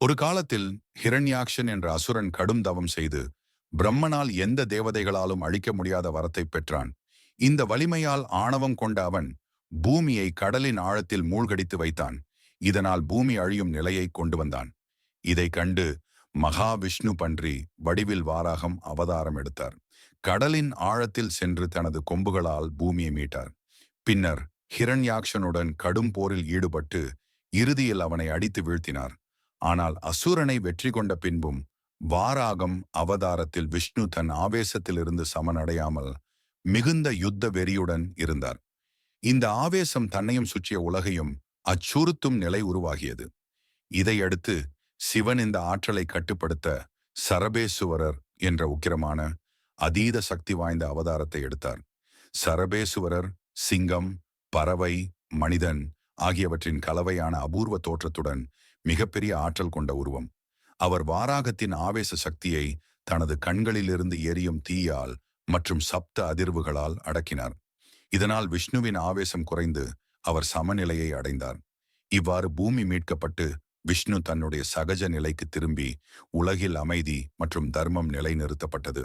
ஒரு காலத்தில் ஹிரண்யாக்ஷன் என்ற அசுரன் கடும் தவம் செய்து பிரம்மனால் எந்த தேவதைகளாலும் அழிக்க முடியாத வரத்தை பெற்றான். இந்த வலிமையால் ஆணவம் கொண்ட அவன் பூமியை கடலின் ஆழத்தில் மூழ்கடித்து வைத்தான். இதனால் பூமி அழியும் நிலையை கொண்டு வந்தான். இதை கண்டு மகாவிஷ்ணு பன்றி வடிவில் வாராகம் அவதாரம் எடுத்தார். கடலின் ஆழத்தில் சென்று தனது கொம்புகளால் பூமியை மீட்டார். பின்னர் ஹிரண்யாக்ஷனுடன் கடும் போரில் ஈடுபட்டு இறுதியில் அவனை அடித்து வீழ்த்தினார். ஆனால் அசுரனை வெற்றி கொண்ட பின்பும் வாராகம் அவதாரத்தில் விஷ்ணு தன் ஆவேசத்திலிருந்து சமனடையாமல் மிகுந்த யுத்த வெறியுடன் இருந்தார். இந்த ஆவேசம் தன்னையும் சுற்றிய உலகையும் அச்சுறுத்தும் நிலை உருவாகியது. இதையடுத்து சிவன் இந்த ஆற்றலை கட்டுப்படுத்த சரபேசுவரர் என்ற உக்கிரமான அதீத சக்தி வாய்ந்த அவதாரத்தை எடுத்தார். சரபேசுவரர் சிங்கம், பறவை, மனிதன் ஆகியவற்றின் கலவையான அபூர்வ தோற்றத்துடன் மிகப்பெரிய ஆற்றல் கொண்ட உருவம். அவர் வாராகத்தின் ஆவேச சக்தியை தனது கண்களிலிருந்து எரியும் தீயால் மற்றும் சப்த அதிர்வுகளால் அடக்கினார். இதனால் விஷ்ணுவின் ஆவேசம் குறைந்து அவர் சமநிலையை அடைந்தார். இவ்வாறு பூமி மீட்கப்பட்டு விஷ்ணு தன்னுடைய சகஜ நிலைக்கு திரும்பி உலகில் அமைதி மற்றும் தர்மம் நிலைநிறுத்தப்பட்டது.